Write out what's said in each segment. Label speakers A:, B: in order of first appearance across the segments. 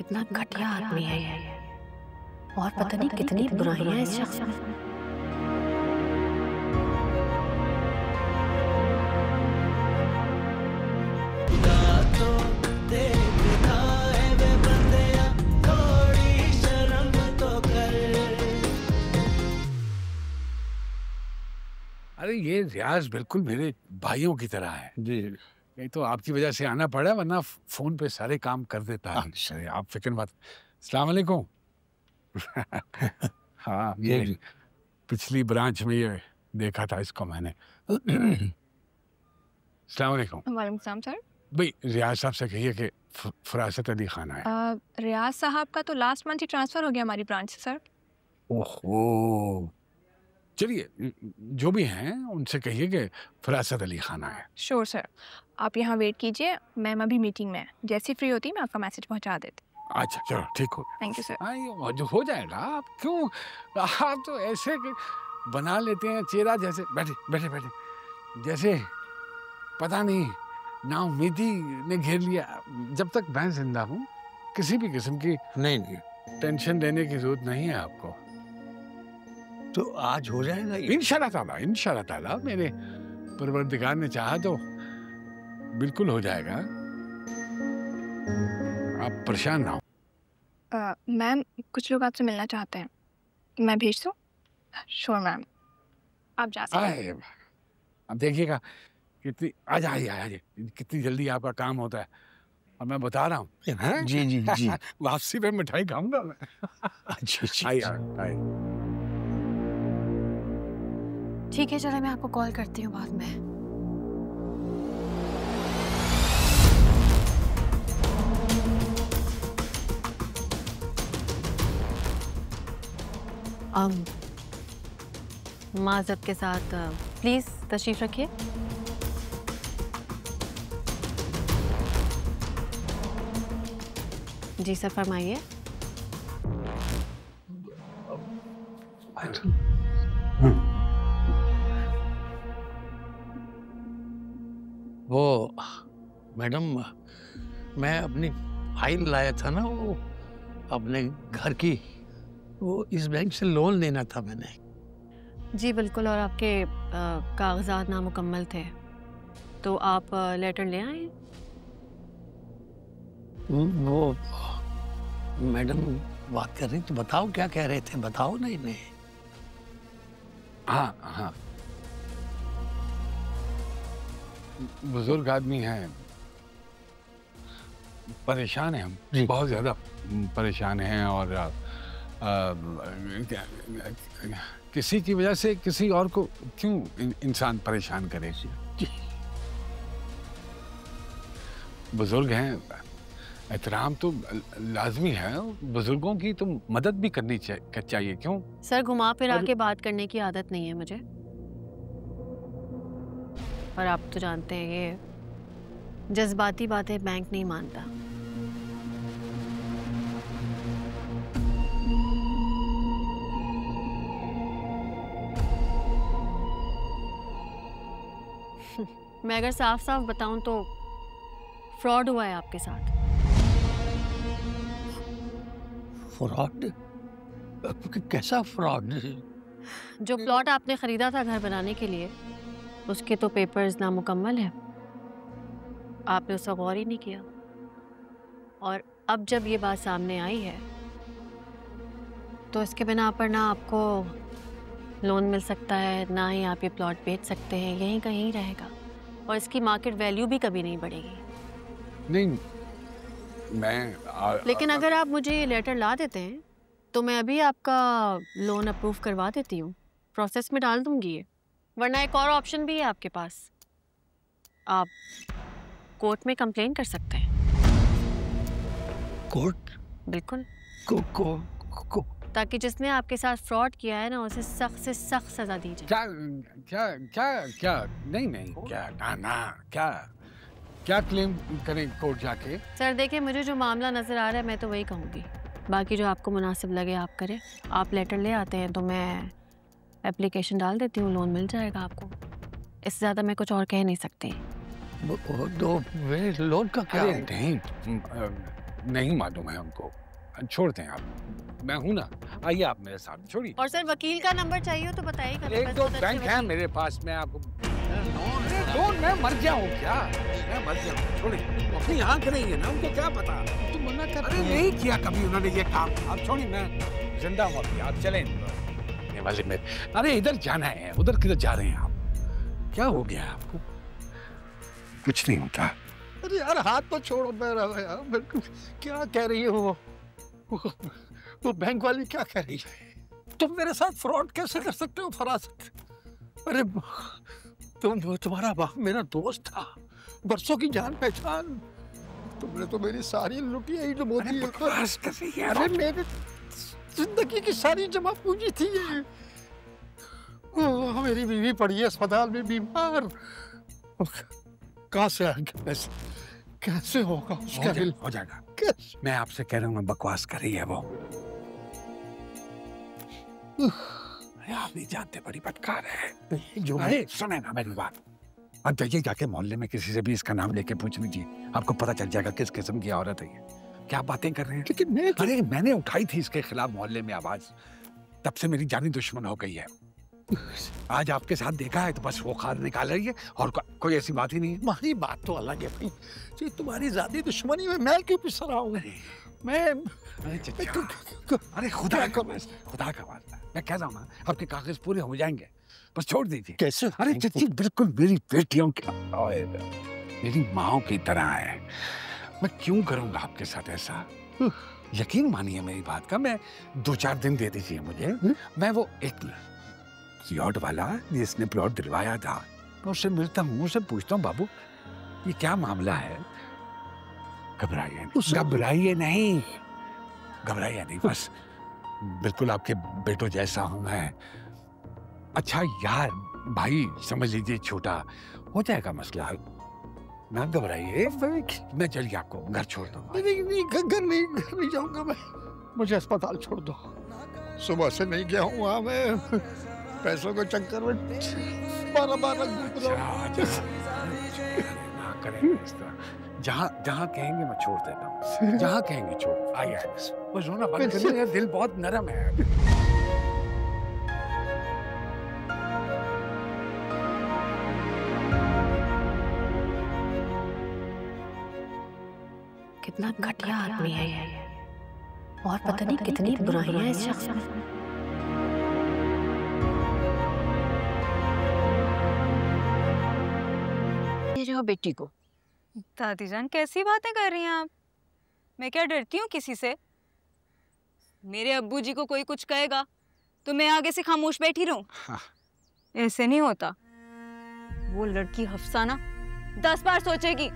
A: कितना घटिया आदमी है ये, और पता नहीं कितनी बुराइयां हैं इस शख्स में।
B: अरे ये रियाज बिल्कुल मेरे भाइयों की तरह है जी। नहीं तो आपकी वजह से आना पड़ा, वरना फोन पे सारे काम कर देता है। अच्छा। आप फिक्र मत। अस्सलाम वालेकुम। हाँ, ये पिछली ब्रांच में ये देखा था इसको मैंने। अस्सलाम वालेकुम।
C: वालेकुम सलाम सर।
B: भाई रियाज साहब से कहिए कि फरासत अली खान है।
C: रियाज साहब का तो लास्ट मंथ ही ट्रांसफर हो गया हमारी ब्रांच से सर।
B: ओहो, चलिए जो भी हैं उनसे कहिए कि फरासत अली खाना है।
C: श्योर सर, आप यहाँ वेट कीजिए, मैम अभी मीटिंग में है, जैसी फ्री होती है मैं आपका मैसेज पहुँचा देती।
B: अच्छा चलो ठीक हो।
C: Thank you sir.
B: हाँ जो हो जाएगा, आप क्यों, आप तो ऐसे बना लेते हैं चेहरा जैसे बैठे बैठे बैठे जैसे पता नहीं नाउम्मीदी ने घेर लिया। जब तक मैं जिंदा हूँ किसी भी किस्म की नहीं टेंशन लेने की जरूरत नहीं है आपको।
D: तो आज हो जाएगा
B: इंशाल्लाह ताला मेरे परवरदिगार ने चाहा तो बिल्कुल हो जाएगा। आप परेशान ना हो।
C: मैम कुछ लोग आपसे मिलना चाहते हैं, मैं भेज दूं? श्योर मैम, आप जा सकते हैं।
B: अब देखिएगा कितनी आज कितनी जल्दी आपका काम होता है, और मैं बता रहा हूँ।
D: जी जी जी।
B: वापसी पे मिठाई खाऊंगा मैं।
A: ठीक है चलो, मैं आपको कॉल करती हूँ बाद में। माज़रत के साथ प्लीज तशरीफ रखिए। जी सर फरमाइए।
D: वो मैडम, मैं अपनी फाइल लाया था ना, वो अपने घर की, वो इस बैंक से लोन लेना था मैंने।
A: जी बिल्कुल, और आपके कागजात नामुकम्मल थे, तो आप लेटर ले आए।
D: वो मैडम बात कर रही, तो बताओ क्या कह रहे थे, बताओ ना इन्हें।
B: हाँ बुजुर्ग आदमी हैं, परेशान हैं हम, बहुत ज़्यादा परेशान हैं, और किसी की वजह से किसी और को क्यों इंसान परेशान करे। बुजुर्ग हैं, एहतराम तो लाजमी है, बुजुर्गों की तो मदद भी करनी चाहिए। क्यों
A: सर, घुमा फिरा के बात करने की आदत नहीं है मुझे, और आप तो जानते हैं ये जज्बाती बातें बैंक नहीं मानता। मैं अगर साफ साफ बताऊं तो फ्रॉड हुआ है आपके साथ।
D: फ्रॉड? कैसा फ्रॉड?
A: जो प्लॉट आपने खरीदा था घर बनाने के लिए, उसके तो पेपर्स नामुकम्मल है, आपने उस पर गौर ही नहीं किया, और अब जब ये बात सामने आई है तो इसके बिना पर ना आपको लोन मिल सकता है, ना ही आप ये प्लॉट बेच सकते हैं, यहीं कहीं रहेगा, और इसकी मार्केट वैल्यू भी कभी नहीं बढ़ेगी।
B: नहीं
A: लेकिन अगर आप मुझे ये लेटर ला देते हैं तो मैं अभी आपका लोन अप्रूव करवा देती हूँ, प्रोसेस में डाल दूंगी ये, वरना एक और ऑप्शन भी है आपके पास, आप कोर्ट में कंप्लेन कर सकते हैं।
D: कोर्ट?
A: बिल्कुल।
D: को
A: ताकि जिसने आपके साथ फ्रॉड किया है ना, उसे सख्त से सख्त सजा दी जाए।
B: क्या नहीं क्या क्लेम करें कोर्ट जाके?
A: सर देखिए, मुझे जो मामला नजर आ रहा है मैं तो वही कहूँगी, बाकी जो आपको मुनासिब लगे आप करें। आप लेटर ले आते हैं तो मैं एप्लीकेशन डाल देती हूँ, लोन मिल जाएगा आपको, इससे ज़्यादा मैं कुछ और कह नहीं सकती।
D: लोन का क्या?
B: नहीं नहीं मालूम है उनको, छोड़ दें आप, मैं हूं ना, आइए आप मेरे साथ, छोड़िए।
A: और सर वकील का नंबर चाहिए हो तो बताइएगा।
B: एक दो बैंक है मेरे पास, मैं आपको मैं मर गया हूँ क्या? मैं मर गया हूँ, छोड़िए। अपनी आंख नहीं है ना, उनको क्या पता? तुम मना कर। अरे नहीं किया कभी उन्होंने ये काम, आप छोड़िए, मैं जिंदा हूँ अभी, आप चलें वाले में। अरे इधर जाना है, उधर किधर जा रहे हैं आप? क्या हो गया आपको? कुछ नहीं होता।
D: अरे यार हाथ तो छोड़ो मेरा यार, क्या कह रही हो? वो बैंक वाली क्या कह रही है? तुम मेरे साथ फ्रॉड कैसे कर सकते हो फरासत? अरे तुम्हारा बाप मेरा दोस्त था, बरसों की जान पहचान, तुमने तो मेरी सारी लुटिया ही डुबो दी। अरे मेरे जिंदगी की सारी जमा पूंजी थी ये। मेरी बीवी पड़ी है अस्पताल में बीमार, कहाँ से आएंगे पैसे? कैसे होगा उसका बिल?
B: हो जाएगा। मैं आपसे कह रहा हूँ, बकवास कर रही है वो। आप नहीं जानते, बड़ी बदकार है जो। अरे सुने ना मेरी बात, अब जाइए जाके मोहल्ले में किसी से भी इसका नाम लेके पूछ लीजिए, आपको पता चल जाएगा किस किस्म की औरत है ये। क्या बातें कर रहे हैं?
D: लेकिन
B: अरे मैंने उठाई थी इसके खिलाफ मोहल्ले में आवाज, तब से मेरी जानी दुश्मन हो गई है। आज आपके साथ देखा है तो बस वो खाद निकाल रही है, और कोई ऐसी बात ही नहीं है।
D: तुम्हारी बात तो अलग है भाई, जी तुम्हारी ज्यादा दुश्मनी में मैं क्यों पिस रहा हूँ? मैं
B: अरे खुदा का वास्ता, मैं कह रहा हूँ ना, आपके कागज पूरे हो जाएंगे, बस छोड़ दीजिए।
D: कैसे?
B: अरे चच्ची बिल्कुल मेरी बेटियों की, मेरी माओ की तरह है। मैं क्यों करूंगा आपके साथ ऐसा? यकीन मानिए मेरी बात का, मैं 2-4 दिन दे दीजिए मुझे, मैं वो एक प्लॉट वाला जिसने प्लॉट दिलवाया था, मैं उससे मिलता हूँ, उससे पूछता हूँ, बाबू ये क्या मामला है? घबराइए नहीं, बस बिल्कुल आपके बेटों जैसा हूं मैं। अच्छा यार भाई, समझ लीजिए छोटा हो जाएगा मसला, ना घबराइए। मैं चलिए आपको घर छोड़ दूंगा।
D: घर नहीं जाऊंगा मैं, मुझे अस्पताल छोड़ दो। सुबह से नहीं गया हूँ वहाँ मैं, पैसों के चक्कर में 12
B: ना करें इस तरह, जहाँ कहेंगे मैं छोड़ देता हूँ, जहाँ कहेंगे छोड़। आइए बस रोना बंद करिए, दिल बहुत नरम है।
A: कितना घटिया आदमी है ये, और पता नहीं कितनी बुराइयां हैं इस शख्स में।
E: हो बेटी को।
F: दादी जान कैसी बातें कर रही हैं आप? मैं क्या डरती हूँ किसी से? मेरे अब्बू जी को कोई कुछ कहेगा तो मैं आगे से खामोश बैठी रहूं? ऐसे नहीं होता। वो लड़की हफ्सा ना 10 बार सोचेगी,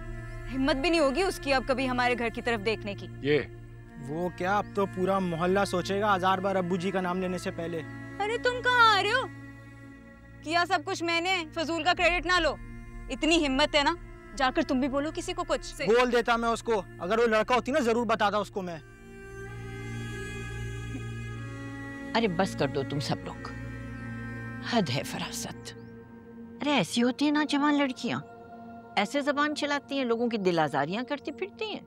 F: हिम्मत भी नहीं होगी उसकी अब कभी हमारे घर की तरफ देखने की।
G: ये वो क्या, अब तो पूरा मोहल्ला सोचेगा 1000 बार अब्बू जी का नाम लेने से पहले।
F: अरे तुम कहाँ आ रहे हो? किया सब कुछ मैंने, फजूल का क्रेडिट ना लो। इतनी हिम्मत है ना, जाकर तुम भी बोलो किसी को कुछ।
G: बोल देता मैं उसको, अगर वो लड़का होती ना जरूर बताता उसको मैं।
E: अरे बस कर दो तुम सब लोग, हद है फरासत। अरे ऐसी होती है ना जवान लड़कियां, ऐसे जबान चलाती हैं, लोगों की दिल आजारियां करती फिरती हैं।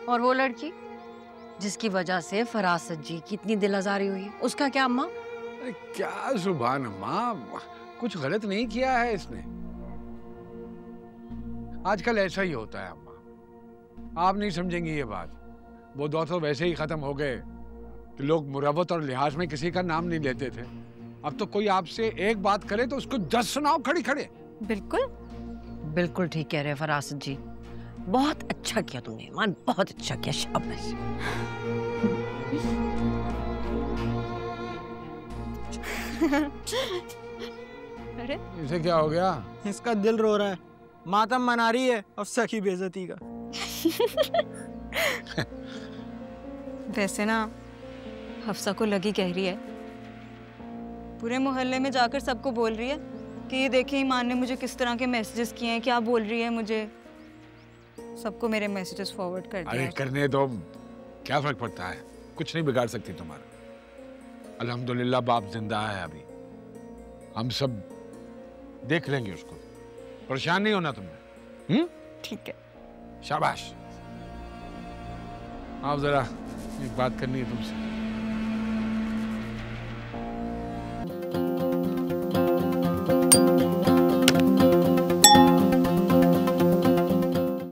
E: और वो लड़की जिसकी वजह से फरासत जी की इतनी दिल आजारी हुई है, उसका क्या अम्मा?
B: क्या सुभान अम्मा, कुछ गलत नहीं किया है इसने। आजकल ऐसा ही होता है अम्मा, आप नहीं समझेंगी ये बात। वो दौर तो वैसे ही खत्म हो गए कि लोग मुरवत और लिहाज में किसी का नाम नहीं लेते थे। अब तो कोई आपसे एक बात करे तो उसको 10 सुनाओ खड़ी खड़े।
E: बिल्कुल ठीक कह रहे हैं फरासत जी, बहुत अच्छा किया तुमने ईमान, बहुत अच्छा किया, शाबाश।
F: अरे
B: इसे क्या हो गया?
G: इसका दिल रो रहा है, मातम मना रही है अफसा की बेइज्जती का।
F: वैसे ना हफ्सा को लगी कह रही है, पूरे मोहल्ले में जाकर सबको बोल रही है कि ये देखिए ईमान ने मुझे किस तरह के मैसेजेस किए हैं, क्या बोल रही है मुझे। सबको मेरे मैसेजेस फॉरवर्ड कर दिया।
B: अरे करने दो, क्या फर्क पड़ता है, कुछ नहीं बिगाड़ सकती तुम्हारा। अल्हम्दुलिल्लाह बाप जिंदा है अभी, हम सब देख लेंगे उसको, परेशान नहीं होना तुमने।
F: ठीक है,
B: शाबाश। आप जरा एक बात करनी है तुमसे।